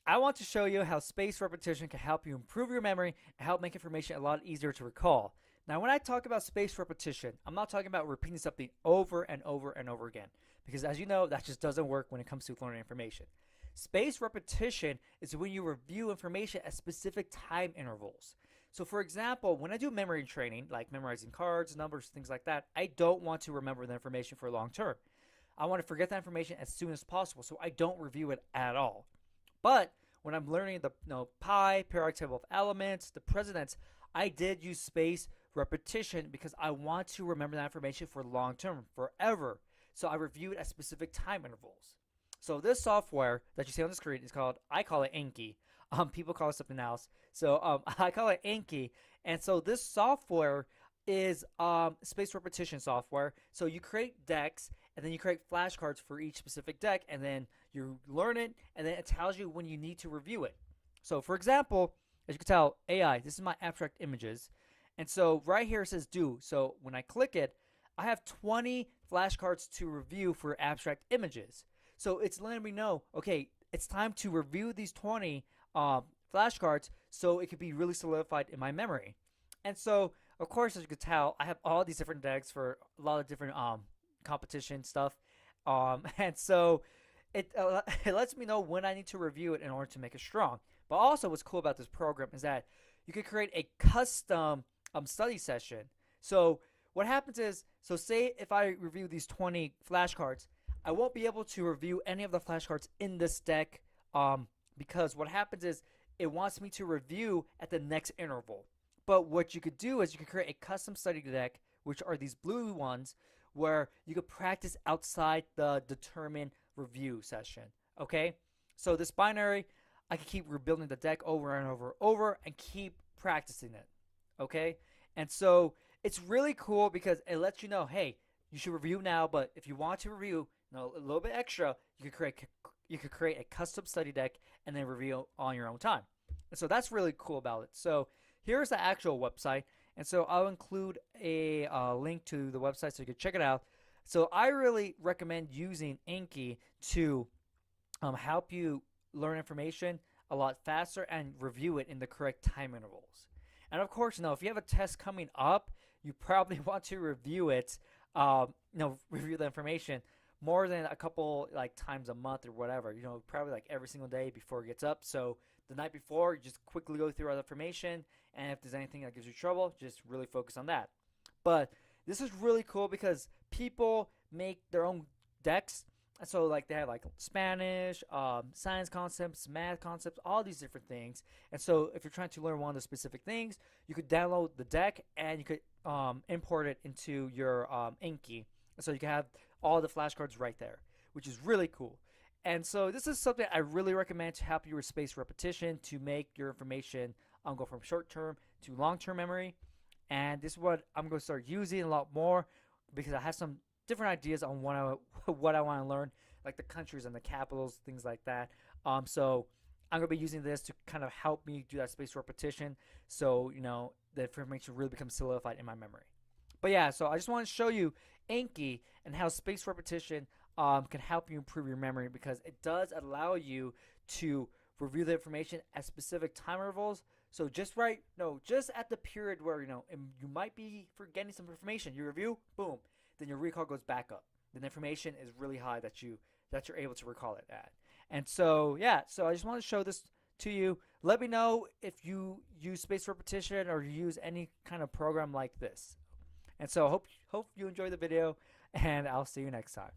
I want to show you how spaced repetition can help you improve your memory and help make information a lot easier to recall. Now, when I talk about spaced repetition, I'm not talking about repeating something over and over and over again, because as you know, that just doesn't work when it comes to learning information. Spaced repetition is when you review information at specific time intervals. So, for example, when I do memory training, like memorizing cards, numbers, things like that, I don't want to remember the information for long term. I want to forget that information as soon as possible, so I don't review it at all. But when I'm learning the pi, periodic table of elements, the precedence, I did use space repetition because I want to remember that information for long term, forever. So I review it at specific time intervals. So this software that you see on the screen is called, I call it Anki. People call it something else. So I call it Anki. And so this software is space repetition software. So you create decks and then you create flashcards for each specific deck, and then you learn it, and then it tells you when you need to review it. So, for example, as you can tell, AI, this is my abstract images. And so right here it says do. So when I click it, I have 20 flashcards to review for abstract images. So it's letting me know, okay, it's time to review these 20 flashcards so it could be really solidified in my memory. And so, of course, as you can tell, I have all these different decks for a lot of different competition stuff. And so it lets me know when I need to review it in order to make it strong. But also, what's cool about this program is that you can create a custom study session. So what happens is, so say if I review these 20 flashcards, I won't be able to review any of the flashcards in this deck because what happens is it wants me to review at the next interval. But what you could do is you could create a custom study deck, which are these blue ones, where you could practice outside the determined review session. Okay? So this binary, I can keep rebuilding the deck over and over and over and keep practicing it. Okay? And so it's really cool because it lets you know, hey, you should review now, but if you want to review a little bit extra, you could create a custom study deck and then review on your own time. And so that's really cool about it. So here's the actual website. And so I'll include a link to the website so you can check it out. So I really recommend using Anki to help you learn information a lot faster and review it in the correct time intervals. And of course, if you have a test coming up, you probably want to review it, review the information more than a couple like times a month or whatever. Probably like every single day before it gets up. So the night before, you just quickly go through all the information, and if there's anything that gives you trouble, just really focus on that. But this is really cool because people make their own decks. And so like they have like Spanish, science concepts, math concepts, all these different things. And so if you're trying to learn one of the specific things, you could download the deck and you could import it into your Anki. So you can have all the flashcards right there, which is really cool. And so this is something I really recommend to help you with spaced repetition to make your information go from short term to long term memory. And this is what I'm going to start using a lot more because I have some different ideas on what I want to learn, like the countries and the capitals, things like that. So I'm going to be using this to kind of help me do that spaced repetition so, the information really becomes solidified in my memory. But yeah, so I just want to show you Anki and how spaced repetition can help you improve your memory because it does allow you to review the information at specific time intervals. So just just at the period where you might be forgetting some information, you review, boom, then your recall goes back up. Then the information is really high that you're able to recall it at. And so yeah, so I just want to show this to you. Let me know if you use spaced repetition or you use any kind of program like this. And so hope you enjoy the video, and I'll see you next time.